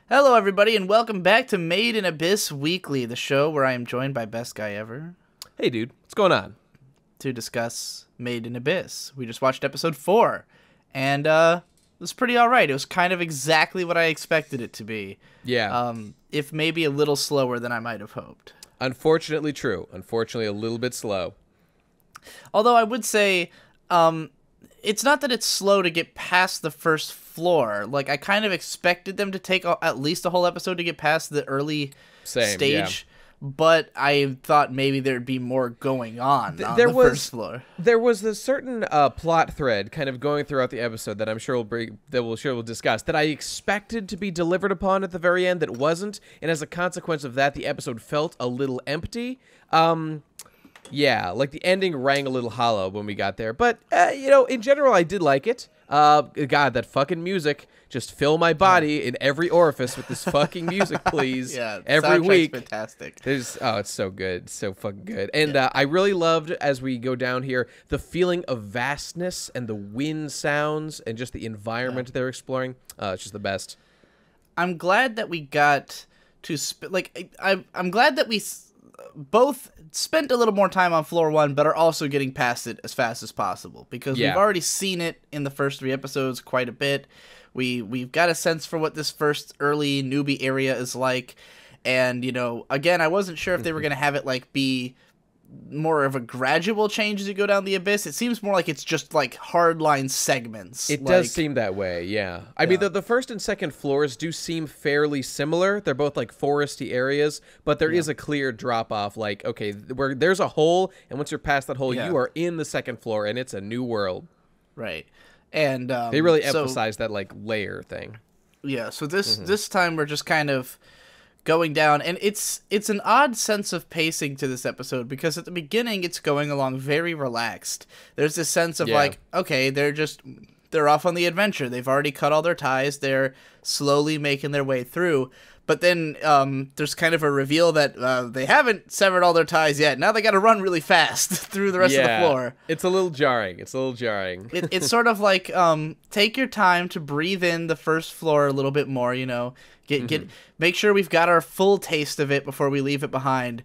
Hello, everybody, and welcome back to Made in Abyss Weekly, the show where I am joined by Best Guy Ever Hey, dude, what's going on? to discuss Made in Abyss. We just watched episode 4, and it was pretty alright. It was kind of exactly what I expected it to be. Yeah. If maybe a little slower than I might have hoped. Unfortunately true. Unfortunately a little bit slow. Although I would say, it's not that it's slow to get past the first floor. Like, I kind of expected them to take at least a whole episode to get past the early stage. But I thought maybe there'd be more going on the first floor. There was a certain plot thread kind of going throughout the episode that I'm sure we'll discuss that I expected to be delivered upon at the very end that wasn't, and as a consequence of that, the episode felt a little empty. Yeah, like the ending rang a little hollow when we got there. But, in general, I did like it. God, that fucking music. Just fill my body in every orifice with this fucking music, please. Yeah, every week. Fantastic. It's so good. It's so fucking good. And I really loved, as we go down here, the feeling of vastness and the wind sounds and just the environment they're exploring. It's just the best. I'm glad that we got to... I'm glad that we... both spent a little more time on floor 1, but are also getting past it as fast as possible, because we've already seen it in the first 3 episodes quite a bit. We've got a sense for what this first early newbie area is like, and again, I wasn't sure if they were going to have it be more of a gradual change as you go down the abyss. It seems more like it's just hardline segments. It does seem that way, yeah. I mean, the first and second floors do seem fairly similar. They're both foresty areas, but there is a clear drop off. Okay, where there's a hole, and once you're past that hole, you are in the second floor, and it's a new world. Right, and they really emphasize that layer thing. Yeah. So this time we're just kind of going down, and it's an odd sense of pacing to this episode, because at the beginning it's going along very relaxed. There's this sense of okay, they're off on the adventure. They've already cut all their ties. They're slowly making their way through. But then there's kind of a reveal that they haven't severed all their ties yet. Now they got to run really fast through the rest of the floor. It's a little jarring. It's sort of take your time to breathe in the first floor a little bit more, make sure we've got our full taste of it before we leave it behind.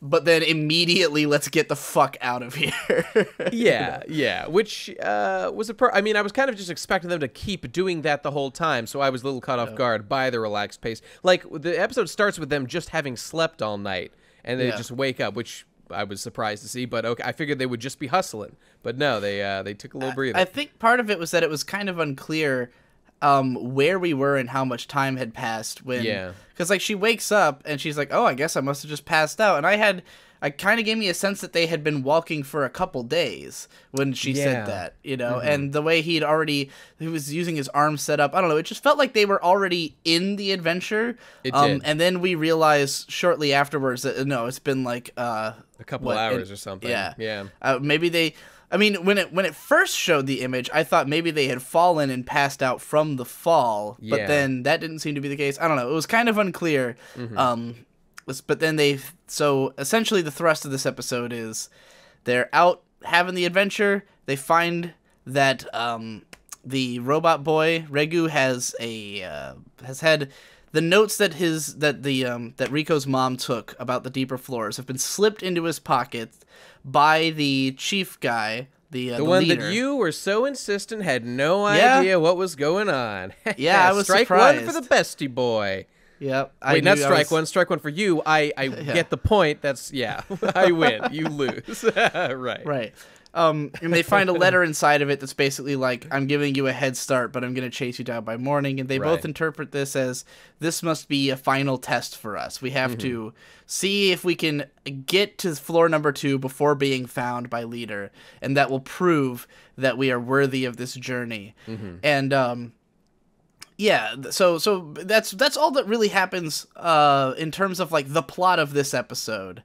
But then immediately let's get the fuck out of here. yeah. Which was I mean, I was kind of just expecting them to keep doing that the whole time, so I was a little caught off guard by the relaxed pace. The episode starts with them just having slept all night, and they just wake up, which I was surprised to see, but okay, I figured they would just be hustling. But no, they took a little breather. I think part of it was that it was kind of unclear where we were and how much time had passed when, because she wakes up and she's like, oh, I guess I must have just passed out, and I kind of gave me a sense that they had been walking for a couple days when she said that, and the way he was using his arm set up, I don't know, it just felt like they were already in the adventure. It did. And then we realized shortly afterwards that no, it's been a couple hours or something. Maybe I mean, when it first showed the image, I thought maybe they had fallen and passed out from the fall, but then that didn't seem to be the case. I don't know. It was kind of unclear. But then so essentially the thrust of this episode is they're out having the adventure. They find that the robot boy Regu has had the notes that Rico's mom took about the deeper floors have been slipped into his pocket by the chief guy, the one leader. That you were so insistent had no idea what was going on. Yeah, I was strike surprised. One for the bestie boy. Yep. Wait, not strike one. Strike one for you. I get the point. That's I win. You lose. Right. And they find a letter inside of it that's basically I'm giving you a head start, but I'm going to chase you down by morning. And they both interpret this as, this must be a final test for us. We have to see if we can get to floor number 2 before being found by Leader. And that will prove that we are worthy of this journey. And, so that's all that really happens in terms of the plot of this episode.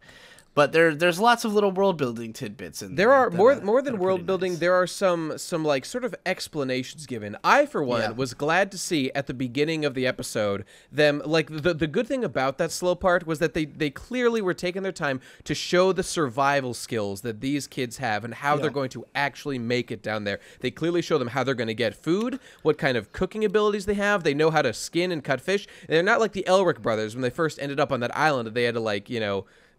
But there's lots of little world building tidbits in there. There Are more than world building. Nice. There are some like sort of explanations given. I, for one, was glad to see at the beginning of the episode them like the good thing about that slow part was that they clearly were taking their time to show the survival skills that these kids have and how they're going to actually make it down there. They clearly show them how they're going to get food, what kind of cooking abilities they have. They know how to skin and cut fish. They're not like the Elric brothers when they first ended up on that island. They had to like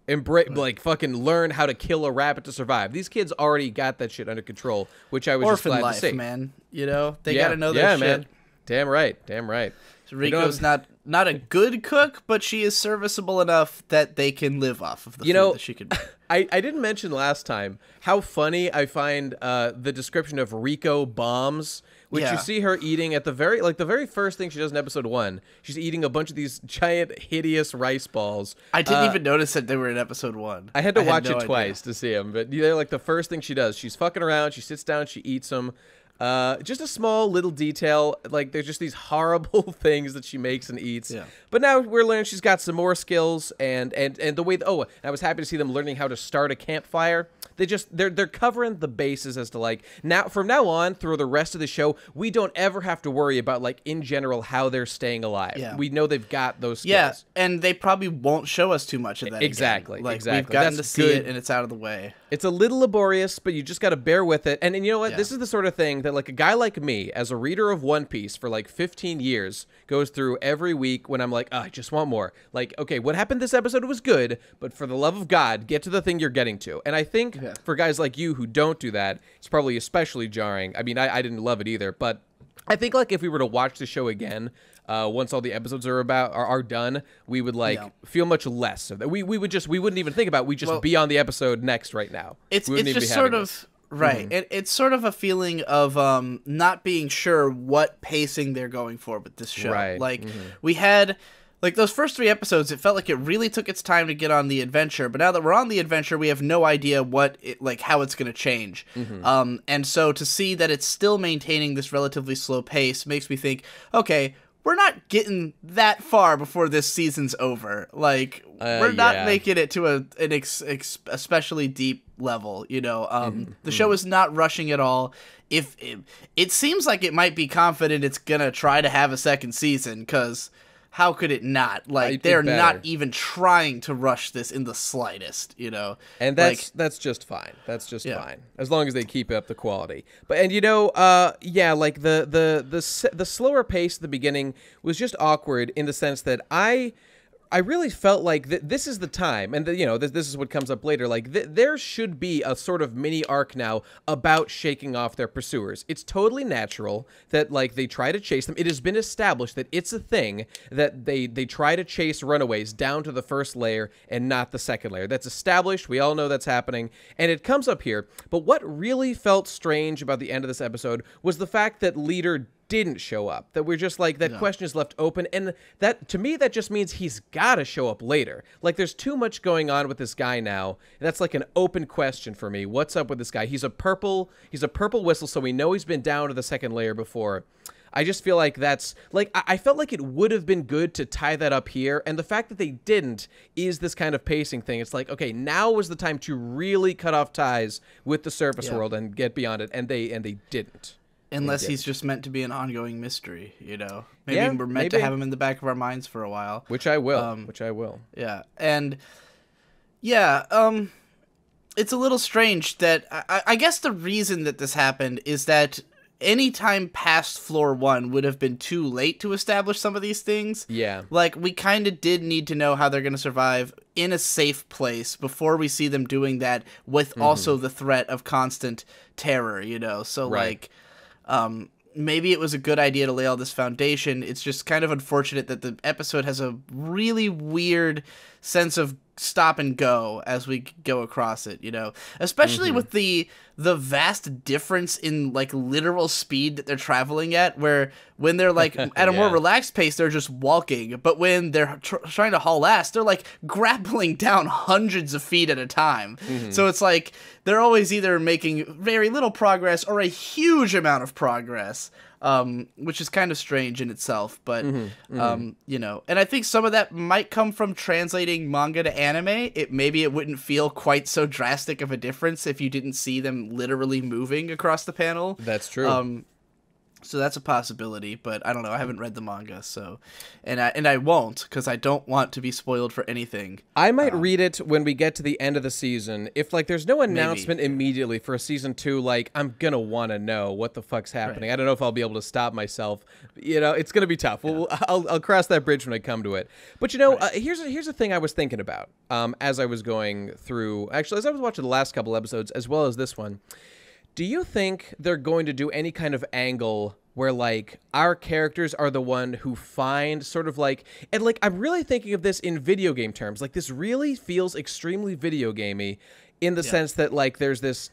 embrace, like fucking learn how to kill a rabbit to survive. These kids already got that shit under control, which I was Orphan just glad life, to see. Man, they got to know their shit. Man. Damn right. So Rico's not a good cook, but she is serviceable enough that they can live off of the food that she can make. I didn't mention last time how funny I find the description of Rico bombs, which you see her eating at the very first thing she does in episode 1. She's eating a bunch of these giant, hideous rice balls. I didn't even notice that they were in episode 1. I had to watch it twice to see them, but they're like the first thing she does. She's fucking around. She sits down. She eats them. Just a small little detail, like there's just these horrible things that she makes and eats. Yeah. But now we're learning she's got some more skills, and the way. I was happy to see them learning how to start a campfire. They're covering the bases as to like from now on through the rest of the show, we don't ever have to worry about like in general how they're staying alive. Yeah. We know they've got those skills. Yeah, and they probably won't show us too much of that. Exactly. Again. Like exactly. We've gotten to see it, and it's out of the way. It's a little laborious, but you just got to bear with it. And you know what? Yeah. This is the sort of thing that like a guy like me, as a reader of One Piece for like 15 years, goes through every week when I'm like, I just want more. Like, okay, what happened this episode was good, but for the love of God, get to the thing you're getting to. And I think for guys like you who don't do that, it's probably especially jarring. I mean, I didn't love it either, but I think like if we were to watch the show again, once all the episodes are done, we would like feel much less of that. We wouldn't even think about it. We'd just be on the episode next right now. It's just sort of right. It's sort of a feeling of not being sure what pacing they're going for with this show. Right. Like we had like those first 3 episodes, it felt like it really took its time to get on the adventure. But now that we're on the adventure, we have no idea how it's going to change. And so to see that it's still maintaining this relatively slow pace makes me think, okay, we're not getting that far before this season's over. Like, we're not making it to an especially deep level, The show is not rushing at all. If it seems like it might be confident it's going to try to have a second season, because how could it not? Like, they're not even trying to rush this in the slightest, And that's just fine. That's just fine, as long as they keep up the quality. But like the slower pace at the beginning was just awkward in the sense that I really felt like this is the time, and this is what comes up later. Like there should be a sort of mini arc now about shaking off their pursuers. It's totally natural that like they try to chase them. It has been established that it's a thing that they try to chase runaways down to the first layer and not the second layer. That's established. We all know that's happening, and it comes up here. But what really felt strange about the end of this episode was the fact that Leader didn't show up, that we're just like that question is left open, and that to me that just means he's gotta show up later. Like there's too much going on with this guy now, and that's like an open question for me. What's up with this guy? He's a purple whistle, so we know he's been down to the second layer before. I just feel like that's like I felt like it would have been good to tie that up here, and the fact that they didn't is this kind of pacing thing. It's like, okay, now was the time to really cut off ties with the surface world and get beyond it, and they didn't. Unless he's just meant to be an ongoing mystery, Maybe we're meant to have him in the back of our minds for a while. Which I will. Yeah. And, it's a little strange that... I guess the reason that this happened is that any time past floor 1 would have been too late to establish some of these things. Yeah. Like, we kind of did need to know how they're going to survive in a safe place before we see them doing that with also the threat of constant terror, So, maybe it was a good idea to lay all this foundation. It's just kind of unfortunate that the episode has a really weird sense of stop and go as we go across it, especially with the vast difference in like literal speed that they're traveling at, where when they're like at a more relaxed pace, they're just walking. But when they're trying to haul ass, they're like grappling down hundreds of feet at a time. So it's like they're always either making very little progress or a huge amount of progress. which is kind of strange in itself. But you know, and I think some of that might come from translating manga to anime. Maybe it wouldn't feel quite so drastic of a difference if you didn't see them literally moving across the panel. That's true. So that's a possibility, but I don't know. I haven't read the manga, so and I won't, because I don't want to be spoiled for anything. I might read it when we get to the end of the season. If like there's no announcement immediately for a season 2, like I'm gonna want to know what the fuck's happening. Right. I don't know if I'll be able to stop myself. You know, it's gonna be tough. Yeah. I'll cross that bridge when I come to it. But you know, here's a thing I was thinking about as I was going through. Actually, as I was watching the last couple episodes as well as this one. Do you think they're going to do any kind of angle where, like, our characters are the one who find sort of like... And, like, I'm really thinking of this in video game terms. Like, this really feels extremely video gamey in the sense that, like, there's this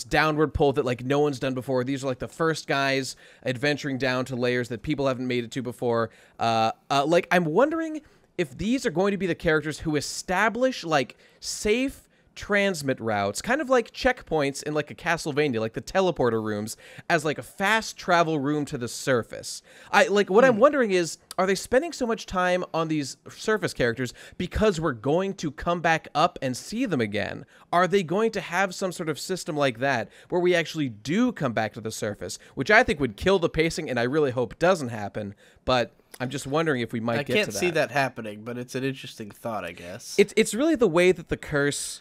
downward pull that, like, no one's done before. These are, like, the first guys adventuring down to layers that people haven't made it to before. Like, I'm wondering if these are going to be the characters who establish, like, safe... transmit routes, kind of like checkpoints in like a Castlevania, like the teleporter rooms, as like a fast travel room to the surface. What I'm wondering is, are they spending so much time on these surface characters because we're going to come back up and see them again? Are they going to have some sort of system like that where we actually do come back to the surface, which I think would kill the pacing, and I really hope doesn't happen, but I'm just wondering if we might get to that. I can't see that happening, but it's an interesting thought, I guess. It's really the way that the curse...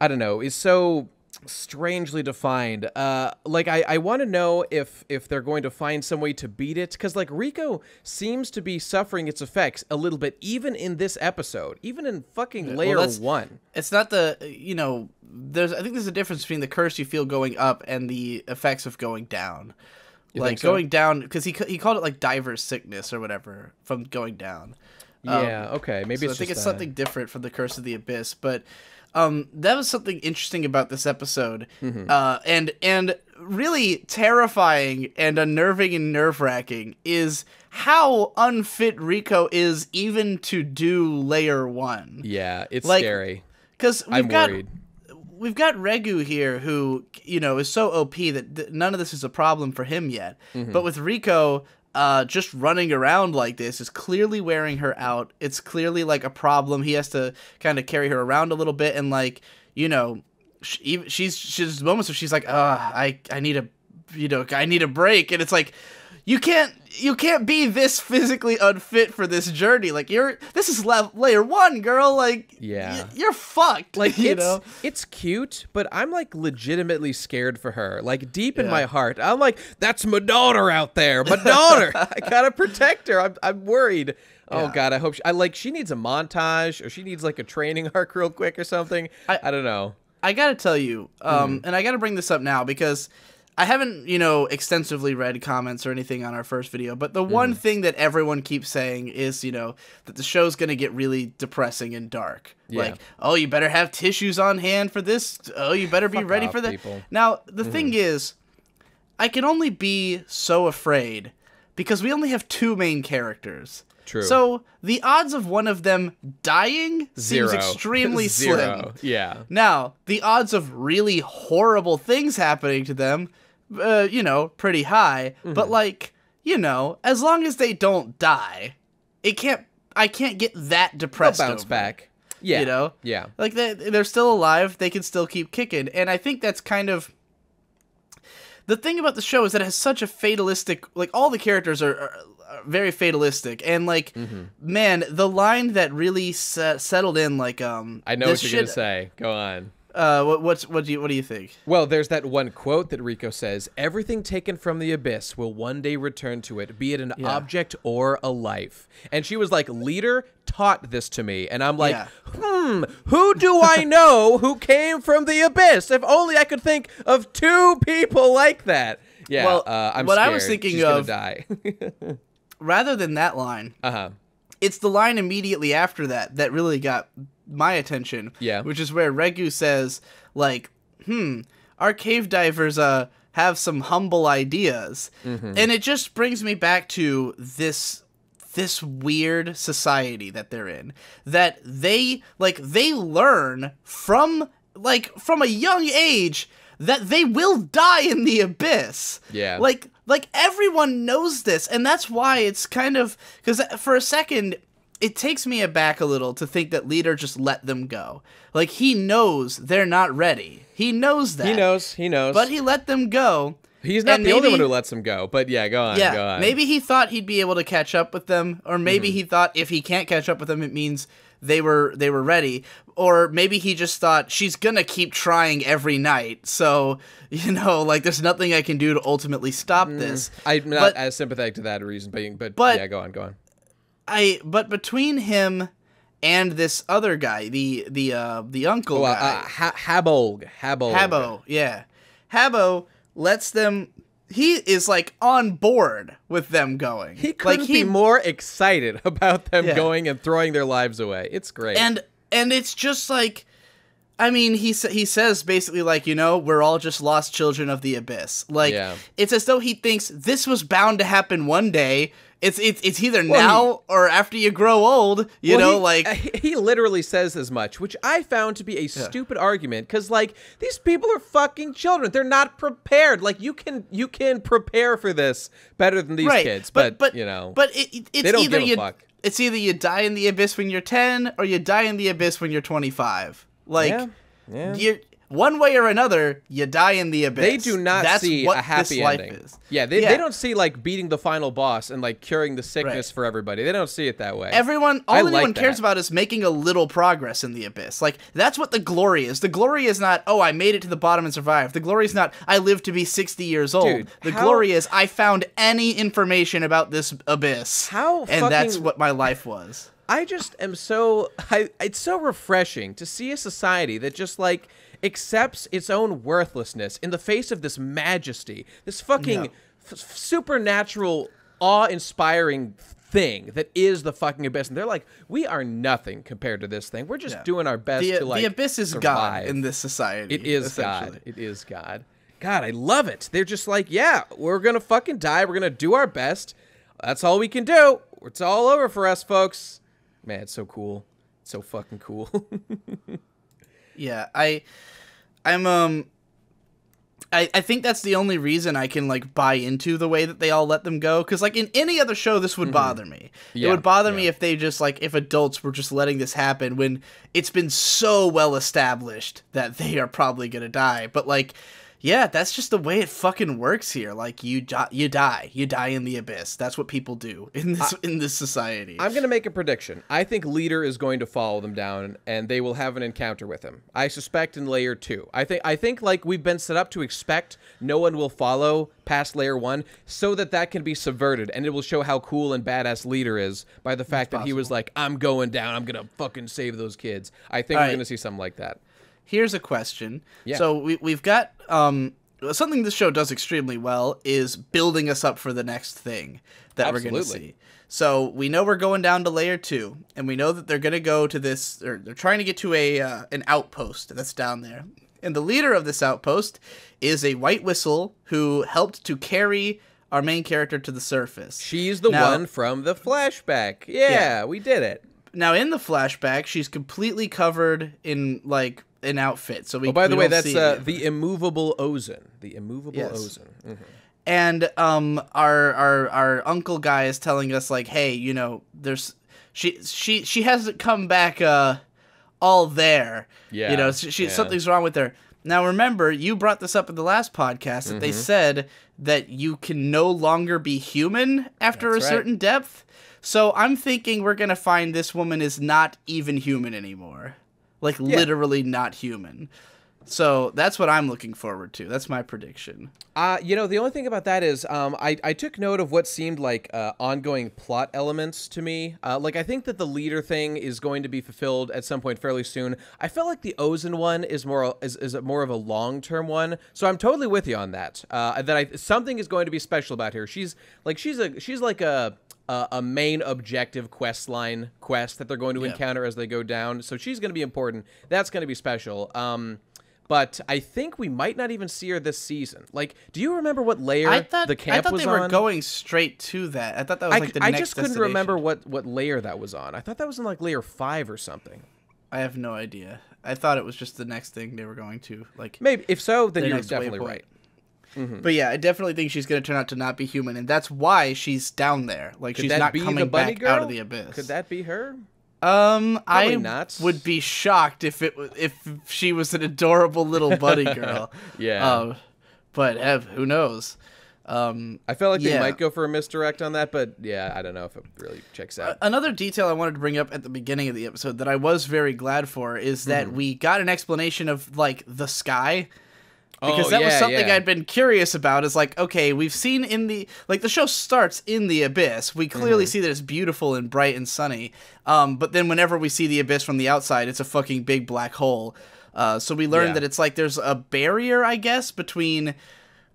I don't know, is so strangely defined. Like, I want to know if they're going to find some way to beat it, because, like, Rico seems to be suffering its effects a little bit, even in this episode, even in fucking Layer 1. It's not the, you know, I think there's a difference between the curse you feel going up and the effects of going down. Like, going down, because he called it, like, diver's sickness or whatever from going down. Yeah, okay, maybe so I think it's something different from the Curse of the Abyss, but... that was something interesting about this episode, and really terrifying and unnerving and nerve-wracking is how unfit Rico is even to do Layer 1. Yeah, it's scary. Because we've got Regu here who, you know, is so OP that none of this is a problem for him yet. But with Rico... just running around like this is clearly wearing her out. It's clearly like a problem. He has to kind of carry her around a little bit, and like, you know, she's moments where she's like, I need a, you know, I need a break, and it's like, you can't be this physically unfit for this journey. Like, this is Layer 1, girl. Like, you're fucked. Like, it's cute, but I'm like legitimately scared for her. Like, deep in my heart, I'm like, that's my daughter out there. My daughter. I gotta protect her. I'm worried. Oh God, I hope she needs a montage, or she needs like a training arc real quick or something. I don't know. I gotta tell you, and I gotta bring this up now because I haven't, you know, extensively read comments or anything on our first video, but the one thing that everyone keeps saying is, you know, that the show's going to get really depressing and dark. Yeah. Like, oh, you better have tissues on hand for this. Oh, you better be ready for that. People. Now, the thing is, I can only be so afraid because we only have 2 main characters. True. So the odds of one of them dying seems extremely slim. Yeah. Now, the odds of really horrible things happening to them, you know, pretty high. But like, you know, as long as they don't die, I can't get that depressed. They'll bounce back. Yeah. You know? Yeah. Like they're still alive. They can still keep kicking. And I think that's kind of the thing about the show is that it has such a fatalistic, like all the characters are very fatalistic, and like, man, the line that really settled in, like, I know what you're gonna say. Go on. What do you think? Well, there's that one quote that Rico says: "Everything taken from the abyss will one day return to it, be it an object or a life." And she was like, "Leader taught this to me," and I'm like, who do I know who came from the abyss? If only I could think of 2 people like that. Yeah, well, I'm what scared. I was thinking She's of, gonna die. rather than that line, it's the line immediately after that really got my attention. Yeah, which is where Regu says, like, our cave divers have some humble ideas, and it just brings me back to this weird society that they're in, that they learn from a young age that they will die in the abyss. Yeah. Like everyone knows this, and that's why it's kind of, because for a second it takes me aback a little to think that Leader just let them go. Like, he knows they're not ready. He knows that. He knows. But he let them go. He's not the only one who lets them go, but yeah, go on, go on. Maybe he thought he'd be able to catch up with them, or maybe he thought if he can't catch up with them, it means they were ready. Or maybe he just thought, she's gonna keep trying every night, so, you know, like, there's nothing I can do to ultimately stop this. I'm not as sympathetic to that reason, but yeah, go on. But between him and this other guy, the uncle guy, Habbo, yeah, Habbo lets them. He is like on board with them going. He couldn't be more excited about them going and throwing their lives away. It's great, and it's just like, I mean, he says basically like, you know, we're all just lost children of the abyss. Like, it's as though he thinks this was bound to happen one day. It's either now or after you grow old, you know, like... He literally says as much, which I found to be a stupid argument, because, like, these people are fucking children. They're not prepared. Like, you can prepare for this better than these kids, but you know... But it's they don't either give a fuck. It's either you die in the abyss when you're 10, or you die in the abyss when you're 25. Like, you're... One way or another, you die in the abyss. They do not see a happy ending. Is. Yeah, they don't see, like, beating the final boss and, like, curing the sickness for everybody. They don't see it that way. All anyone cares about is making a little progress in the abyss. Like, that's what the glory is. The glory is not, oh, I made it to the bottom and survived. The glory is not, I lived to be 60 years old. Dude, the glory is, I found any information about this abyss. And that's what my life was. I just am so... it's so refreshing to see a society that just, like... accepts its own worthlessness in the face of this majesty, this fucking supernatural, awe-inspiring thing that is the fucking abyss. And they're like, we are nothing compared to this thing. We're just doing our best to, like, the abyss is survive. God in this society. It is God. It is God. God, I love it. They're just like, yeah, we're gonna fucking die. We're gonna do our best. That's all we can do. It's all over for us, folks. Man, it's so cool. It's so fucking cool. Yeah, I think that's the only reason I can, like, buy into the way that they all let them go. Because, like, in any other show, this would bother me. It would bother me if they just, like, if adults were just letting this happen when it's been so well established that they are probably gonna die. But, like, yeah, that's just the way it fucking works here. Like, you die in the abyss. That's what people do in this society. I'm gonna make a prediction. I think Leader is going to follow them down, and they will have an encounter with him. I suspect in Layer 2. I think like we've been set up to expect no one will follow past Layer 1, so that can be subverted, and it will show how cool and badass Leader is by the fact that he was like, I'm going down. I'm gonna fucking save those kids. I think we're gonna see something like that. Here's a question. Yeah. So we've got something this show does extremely well is building us up for the next thing that we're going to see. So we know we're going down to Layer 2, and we know that they're going to go to this, or they're trying to get to an outpost that's down there. And the leader of this outpost is a White Whistle who helped to carry our main character to the surface. She's the one from the flashback. Yeah, we did it. Now, in the flashback, she's completely covered in, like, an outfit. So by the way, that's the immovable Ozen. The immovable Ozen. Mm-hmm. And our uncle guy is telling us, like, hey, you know, she hasn't come back all there. Yeah. You know, something's wrong with her. Now, remember, you brought this up in the last podcast that they said that you can no longer be human after a certain depth. So I'm thinking we're going to find this woman is not even human anymore. Like, literally not human. So that's what I'm looking forward to. That's my prediction. You know, the only thing about that is I took note of what seemed like ongoing plot elements to me. Like, I think that the leader thing is going to be fulfilled at some point fairly soon. I felt like the Ozen one is more of a long-term one. So I'm totally with you on that. Something is going to be special about her. She's like a main objective quest that they're going to encounter as they go down. So she's going to be important. That's going to be special. But I think we might not even see her this season. Like, do you remember what layer the camp was on? I thought they were going straight to that. I thought that was like the next I just couldn't remember what layer that was on. I thought that was in like layer 5 or something. I have no idea. I thought it was just the next thing they were going to, like... Maybe. If so, then the you're next definitely waypoint. right. Mm-hmm. But yeah, I definitely think she's going to turn out to not be human, and that's why she's down there. Like, she's not coming back out of the abyss. Could that be her? I not. would be shocked if she was an adorable little bunny girl. Yeah. But who knows? I felt like they might go for a misdirect on that, but yeah, I don't know if it really checks out. Another detail I wanted to bring up at the beginning of the episode that I was very glad for is that we got an explanation of, like, the sky. Because that was something I'd been curious about, is like, okay, we've seen in the, like, the show starts in the abyss. We clearly see that it's beautiful and bright and sunny. But then whenever we see the abyss from the outside, it's a fucking big black hole. So we learned that it's like there's a barrier, I guess, between...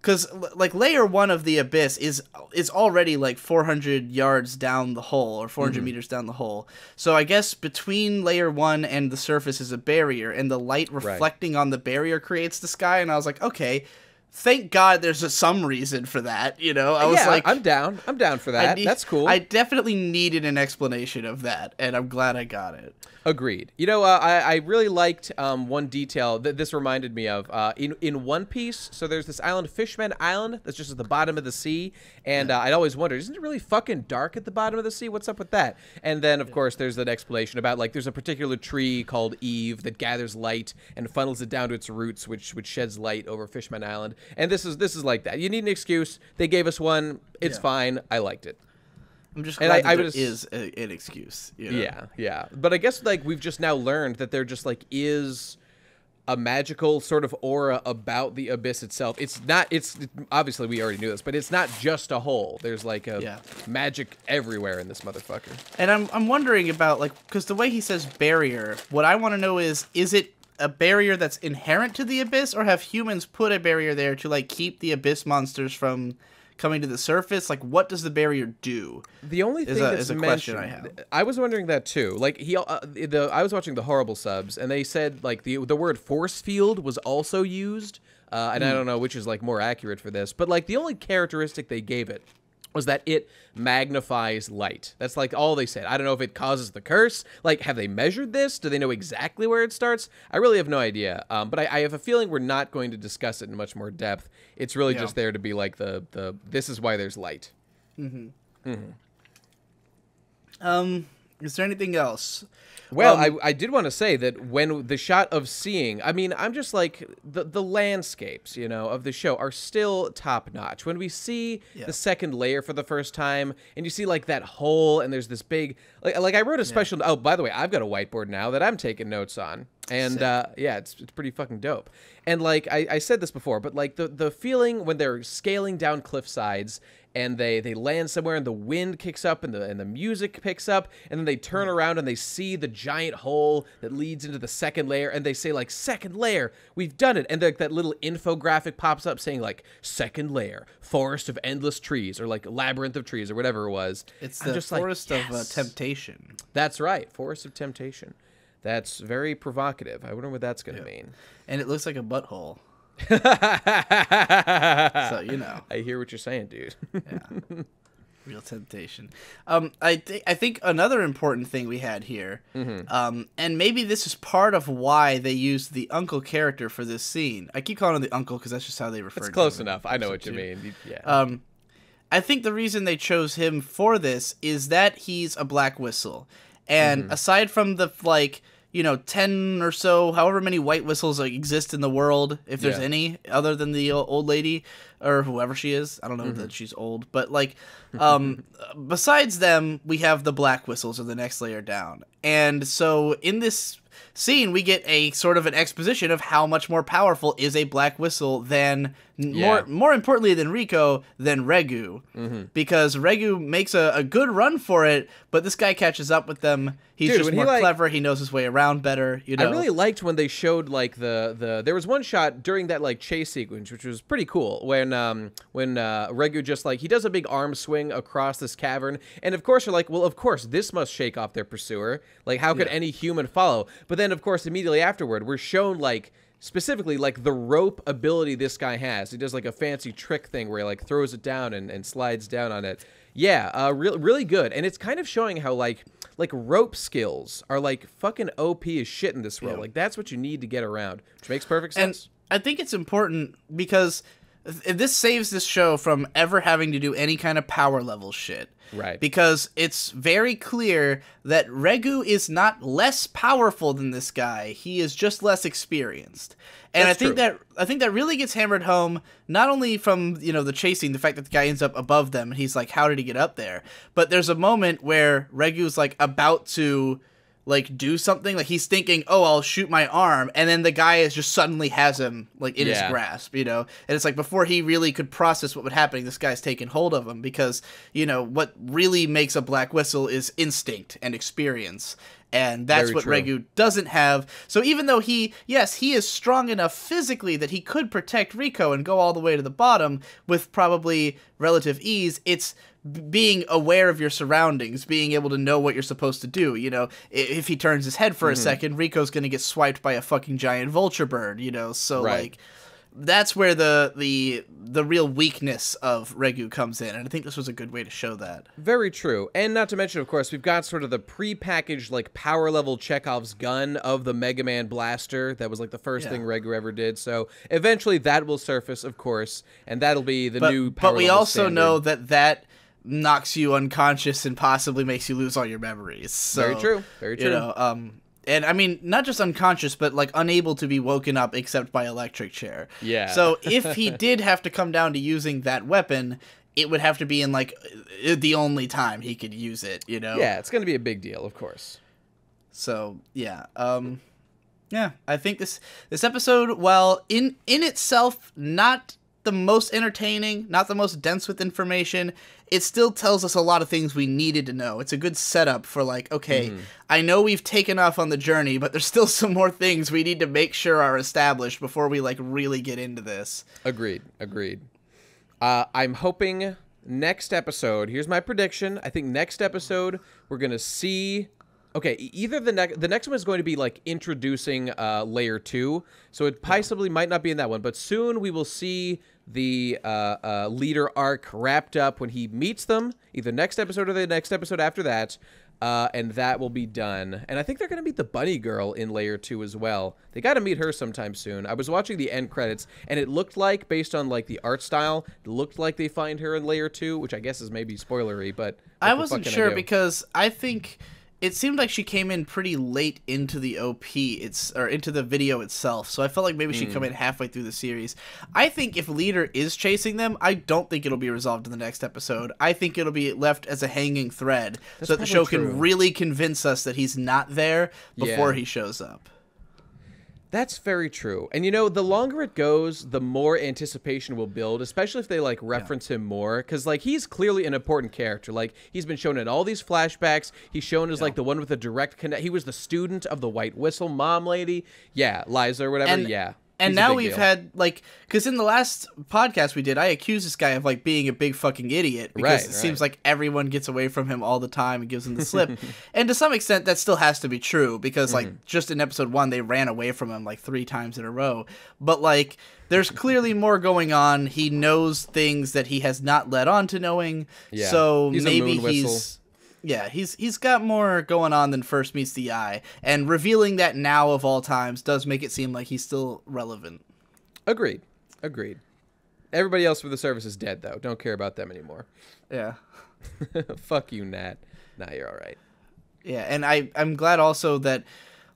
Because, like, layer 1 of the abyss is already, like, 400 yards down the hole, or 400 meters down the hole. So I guess between layer 1 and the surface is a barrier, and the light reflecting on the barrier creates the sky, and I was like, okay, thank God there's some reason for that, you know? I was like... I'm down. I'm down for that. That's cool. I definitely needed an explanation of that, and I'm glad I got it. Agreed. You know, I really liked one detail that this reminded me of. In One Piece, so there's this island, Fishman Island, that's just at the bottom of the sea, and I'd always wondered, isn't it really fucking dark at the bottom of the sea? What's up with that? And then, of course, there's that explanation about, like, there's a particular tree called Eve that gathers light and funnels it down to its roots, which sheds light over Fishman Island. And this is like that. You need an excuse. They gave us one. It's fine. I liked it. I'm just glad that there is an excuse. You know? Yeah. But I guess, like, we've just now learned that there just, like, is a magical sort of aura about the abyss itself. It's obviously we already knew this, but it's not just a hole. There's, like, a magic everywhere in this motherfucker. And I'm wondering about, like, because the way he says barrier, what I want to know is it a barrier that's inherent to the abyss, or have humans put a barrier there to, like, keep the abyss monsters from coming to the surface? Like, what does the barrier do? The only thing that's a question I have. I was wondering that too. Like, I was watching the Horrible Subs, and they said, like, the word force field was also used, and I don't know which is, like, more accurate for this, but, like, the only characteristic they gave it was that it magnifies light. That's, like, all they said. I don't know if it causes the curse. Like, have they measured this? Do they know exactly where it starts? I really have no idea. But I have a feling we're not going to discuss it in much more depth. It's really just there to be, like, the this is why there's light. Is there anything else? Well, I did want to say that when the shot of seeing, I mean, I'm just like, the landscapes, you know, of the show are still top notch. When we see the second layer for the first time, and you see, like, that hole, and there's this big, like I wrote a special, oh, by the way, I've got a whiteboard now that I'm taking notes on. And, yeah, it's pretty fucking dope. And, like, I said this before, but, like, the feeling when they're scaling down cliff sides, and they land somewhere, and the wind kicks up, and the music picks up, and then they turn around and they see the giant hole that leads into the second layer, and they say, like, second layer, we've done it, and that little infographic pops up saying, like, second layer, forest of endless trees, or, like, labyrinth of trees, or whatever it was. It's the forest of temptation. That's right, forest of temptation. That's very provocative. I wonder what that's going to mean. And it looks like a butthole. So, you know. I hear what you're saying, dude. Yeah. Real temptation. I think another important thing we had here, and maybe this is part of why they used the uncle character for this scene. I keep calling him the uncle because that's just how they refer to him. It's close enough. I know what you mean. Yeah. I think the reason they chose him for this is that he's a black whistle. And aside from the, like, you know, 10 or so, however many white whistles exist in the world, if there's any, other than the old lady, or whoever she is. I don't know that she's old. But, like, besides them, we have the black whistles of the next layer down. And so in this scene, we get a sort of an exposition of how much more powerful is a black whistle than, more importantly than Rico, than Regu. Because Regu makes a good run for it, but this guy catches up with them. He's just more clever. He knows his way around better. You know? I really liked when they showed, like, there was one shot during that, like, chase sequence, which was pretty cool, when Regu just, like, he does a big arm swing across this cavern, and of course you're like, well, of course this must shake off their pursuer. Like, how could any human follow? But then, of course, immediately afterward, we're shown, like, specifically, like, the rope ability this guy has. He does, like, a fancy trick thing where he, like, throws it down and slides down on it. Yeah, really good. And it's kind of showing how, like rope skills are, like, fucking OP as shit in this role. Yeah. Like, that's what you need to get around, which makes perfect sense. And I think it's important because this saves this show from ever having to do any kind of power level shit. Right. Because it's very clear that Regu is not less powerful than this guy. He is just less experienced. And I think that really gets hammered home, not only from, you know, the chasing, the fact that the guy ends up above them and he's like, how did he get up there? But there's a moment where Regu's like about to like do something, like he's thinking, oh, I'll shoot my arm, and then the guy is just suddenly has him like in his grasp, you know. And it's like before he really could process what would happen, this guy's taken hold of him, because, you know, what really makes a Black Whistle is instinct and experience. And that's what Regu doesn't have. So even though he is strong enough physically that he could protect Rico and go all the way to the bottom with probably relative ease, it's being aware of your surroundings, being able to know what you're supposed to do. You know, if he turns his head for a second, Rico's going to get swiped by a fucking giant vulture bird, you know? So, like, that's where the real weakness of Regu comes in, and I think this was a good way to show that. Very true. And not to mention, of course, we've got sort of the pre-packaged, like, power level Chekhov's gun of the Mega Man blaster. That was, like, the first thing Regu ever did. So eventually that will surface, of course, and that'll be the new power level. But we also standard. know that knocks you unconscious and possibly makes you lose all your memories. So, very true. Very true. You know, and I mean, not just unconscious, but like unable to be woken up except by electric chair. Yeah. So if he did have to come down to using that weapon, it would have to be in like the only time he could use it, you know? Yeah, it's going to be a big deal, of course. So, yeah. Yeah, I think this episode, while in itself not the most entertaining, not the most dense with information, it still tells us a lot of things we needed to know. It's a good setup for like, okay, I know we've taken off on the journey, but there's still some more things we need to make sure are established before we like really get into this. Agreed. I'm hoping next episode, here's my prediction, I think next episode we're going to see... Okay, either the next one is going to be like introducing Layer 2, so it possibly might not be in that one, but soon we will see the leader arc wrapped up when he meets them, either next episode or the next episode after that, and that will be done. And I think they're going to meet the bunny girl in Layer 2 as well. They got to meet her sometime soon. I was watching the end credits, and it looked like, based on like the art style, it looked like they find her in Layer 2, which I guess is maybe spoilery, but I wasn't sure because I think... It seemed like she came in pretty late into the OP, or into the video itself, so I felt like maybe she'd come in halfway through the series. I think if Leader is chasing them, I don't think it'll be resolved in the next episode. I think it'll be left as a hanging thread, so that the show can really convince us that he's not there before he shows up. That's very true. And, you know, the longer it goes, the more anticipation will build, especially if they, like, reference him more. Because, like, he's clearly an important character. Like, he's been shown in all these flashbacks. He's shown as, like, the one with a direct connect. He was the student of the White Whistle mom lady. Yeah, Liza or whatever. And now we've had, like, because in the last podcast we did, I accused this guy of, like, being a big fucking idiot. Because it seems like everyone gets away from him all the time and gives him the slip. And to some extent, that still has to be true. Because, like, just in episode 1, they ran away from him, like, 3 times in a row. But, like, there's clearly more going on. He knows things that he has not led on to knowing. Yeah. So he's maybe he's... Yeah, he's got more going on than first meets the eye, and revealing that now of all times does make it seem like he's still relevant. Agreed. Everybody else for the service is dead, though. Don't care about them anymore. Yeah. Fuck you, Nat. Nah, you're all right. Yeah, and I'm glad also that,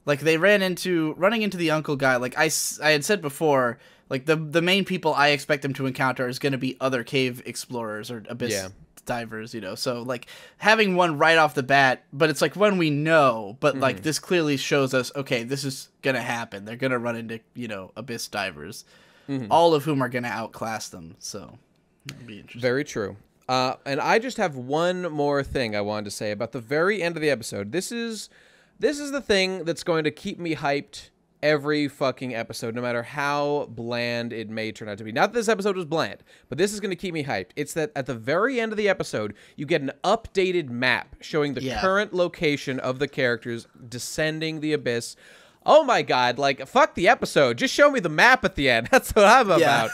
like, they running into the uncle guy. Like I had said before, like the main people I expect him to encounter is going to be other cave explorers or abyss divers, you know. So like having one right off the bat, but it's like one we know, but like this clearly shows us, okay, this is gonna happen. They're gonna run into, you know, abyss divers, all of whom are gonna outclass them. So that'd be interesting. Very true. And I just have one more thing I wanted to say about the very end of the episode. This is the thing that's going to keep me hyped every fucking episode, no matter how bland it may turn out to be. Not that this episode was bland, but this is going to keep me hyped. It's that at the very end of the episode, you get an updated map showing the current location of the characters descending the abyss. Oh my god, like, fuck the episode. Just show me the map at the end. That's what I'm about.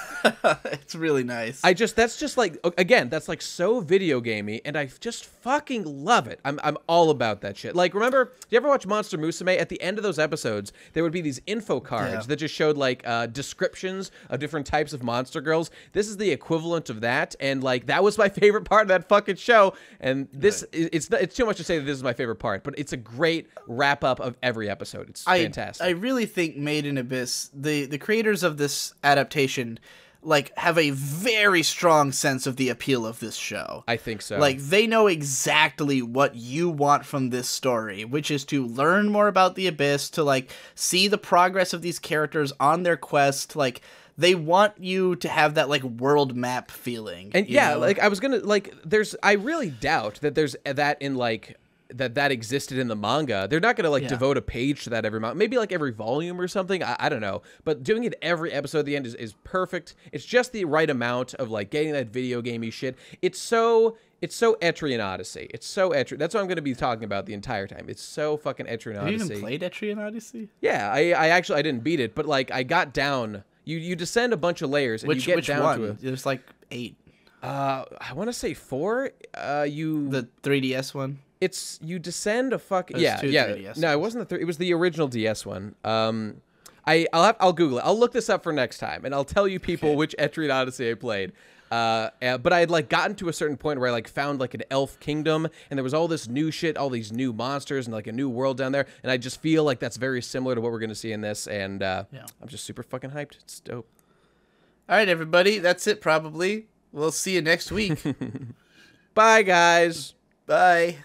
It's really nice. That's just like, again, that's like so video gamey, and I just fucking love it. I'm all about that shit. Like, remember, do you ever watch Monster Musume? At the end of those episodes, there would be these info cards that just showed like descriptions of different types of monster girls. This is the equivalent of that, and like that was my favorite part of that fucking show. And this, it's too much to say that this is my favorite part, but it's a great wrap up of every episode. It's fantastic. I really think Made in Abyss, the creators of this adaptation, like, have a very strong sense of the appeal of this show. I think so. Like, they know exactly what you want from this story, which is to learn more about the Abyss, to, like, see the progress of these characters on their quest. Like, they want you to have that, like, world map feeling. And yeah, like, I was gonna, like, I really doubt that there's that in, like, that existed in the manga. They're not gonna like devote a page to that every month, maybe like every volume or something. I don't know, but doing it every episode at the end is perfect. It's just the right amount of like getting that video gamey shit. It's so Etrian Odyssey. It's so Etrian. That's what I'm gonna be talking about the entire time. It's so fucking Etrian Odyssey. Have you even played Etrian Odyssey? Yeah, I didn't beat it, but like I got down. You descend a bunch of layers and you get down one? to There's like 8. I want to say 4. The 3DS one. You descend a fucking There's 3DS ones. No, it wasn't it was the original DS one. I'll Google it. I'll look this up for next time, and I'll tell you people which Etrian Odyssey I played. But I had like gotten to a certain point where I like found like an elf kingdom, and there was all this new shit, all these new monsters, and like a new world down there. And I just feel like that's very similar to what we're gonna see in this, and I'm just super fucking hyped. It's dope. All right, everybody, that's it. Probably we'll see you next week. Bye, guys. Bye.